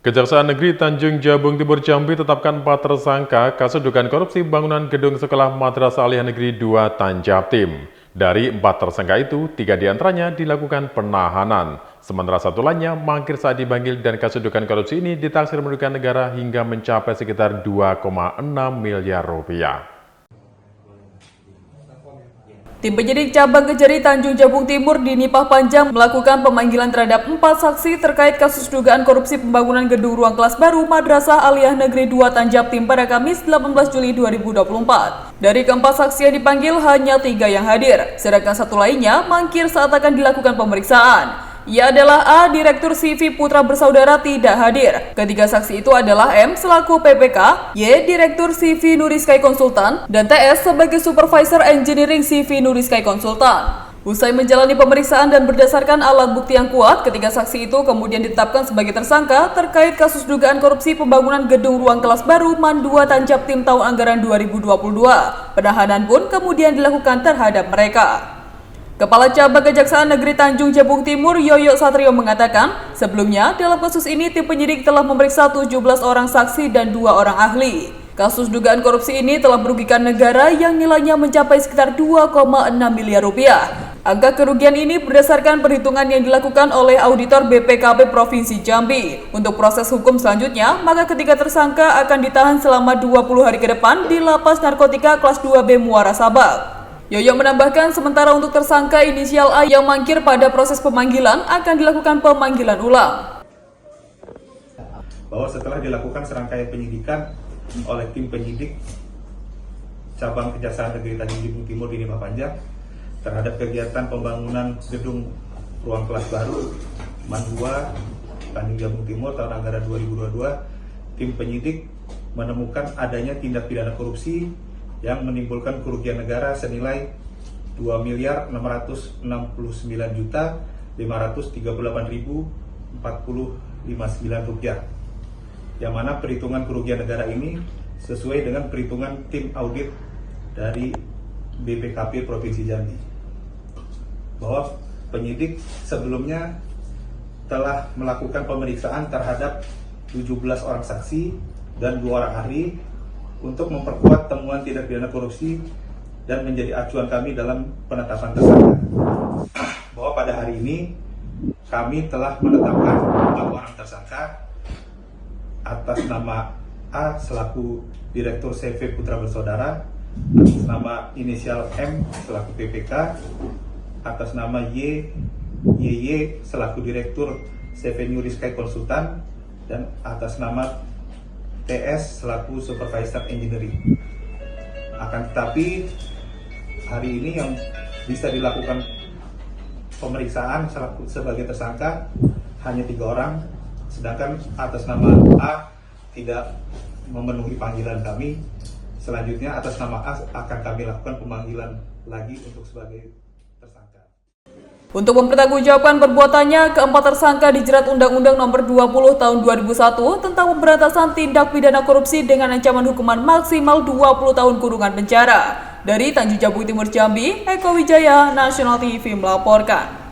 Kejaksaan Negeri Tanjung Jabung Timur Jambi tetapkan 4 tersangka kasus dugaan korupsi bangunan gedung sekolah Madrasah Aliyah Negeri 2 Tanjabtim. Dari 4 tersangka itu, 3 diantaranya dilakukan penahanan. Sementara 1 lainnya mangkir saat dipanggil dan kasus dugaan korupsi ini ditaksir merugikan negara hingga mencapai sekitar 2,6 miliar rupiah. Tim penyidik cabang Kejari Tanjung Jabung Timur di Nipah Panjang melakukan pemanggilan terhadap 4 saksi terkait kasus dugaan korupsi pembangunan gedung ruang kelas baru Madrasah Aliyah Negeri 2 Tanjabtim pada Kamis 18 Juli 2024. Dari keempat saksi yang dipanggil hanya 3 yang hadir, sedangkan 1 lainnya mangkir saat akan dilakukan pemeriksaan. Ia adalah A, Direktur CV Putra Bersaudara tidak hadir. Ketiga saksi itu adalah M selaku PPK, Y, Direktur CV Nuriskai Konsultan, dan TS sebagai Supervisor Engineering CV Nuriskai Konsultan. Usai menjalani pemeriksaan dan berdasarkan alat bukti yang kuat, ketiga saksi itu kemudian ditetapkan sebagai tersangka terkait kasus dugaan korupsi pembangunan gedung ruang kelas baru MAN 2 Tanjabtim tahun anggaran 2022. Penahanan pun kemudian dilakukan terhadap mereka. Kepala Cabang Kejaksaan Negeri Tanjung Jabung Timur Yoyo Satrio mengatakan, sebelumnya dalam kasus ini tim penyidik telah memeriksa 17 orang saksi dan 2 orang ahli. Kasus dugaan korupsi ini telah merugikan negara yang nilainya mencapai sekitar 2,6 miliar rupiah. Angka kerugian ini berdasarkan perhitungan yang dilakukan oleh auditor BPKP Provinsi Jambi. Untuk proses hukum selanjutnya, maka ketiga tersangka akan ditahan selama 20 hari ke depan di Lapas Narkotika Kelas 2B Muara Sabak. Yoyo menambahkan sementara untuk tersangka inisial A yang mangkir pada proses pemanggilan akan dilakukan pemanggilan ulang. Bahwa setelah dilakukan serangkaian penyidikan oleh tim penyidik Cabang Kejaksaan Negeri Tanjung Jabung Timur di Nipah Panjang terhadap kegiatan pembangunan gedung ruang kelas baru MAN 2 Tanjung Jabung Timur tahun anggaran 2022, tim penyidik menemukan adanya tindak pidana korupsi yang menimbulkan kerugian negara senilai 2.699.538.049 rupiah. Yang mana perhitungan kerugian negara ini sesuai dengan perhitungan tim audit dari BPKP Provinsi Jambi. Bahwa penyidik sebelumnya telah melakukan pemeriksaan terhadap 17 orang saksi dan 2 orang ahli untuk memperkuat temuan tindak pidana korupsi dan menjadi acuan kami dalam penetapan tersangka. Bahwa pada hari ini kami telah menetapkan 4 orang tersangka atas nama A selaku Direktur CV Putra Bersaudara, atas nama inisial M selaku PPK, atas nama YY selaku Direktur CV Nuriskai Konsultan, dan atas nama TS selaku Supervisor Engineering. Akan tetapi hari ini yang bisa dilakukan pemeriksaan sebagai tersangka hanya 3 orang, sedangkan atas nama A tidak memenuhi panggilan kami. Selanjutnya atas nama A akan kami lakukan pemanggilan lagi untuk sebagai tersangka. Untuk mempertanggungjawabkan perbuatannya, keempat tersangka dijerat Undang-Undang Nomor 20 Tahun 2001 tentang pemberantasan tindak pidana korupsi dengan ancaman hukuman maksimal 20 tahun kurungan penjara. Dari Tanjung Jabung Timur Jambi, Eko Wijaya, National TV melaporkan.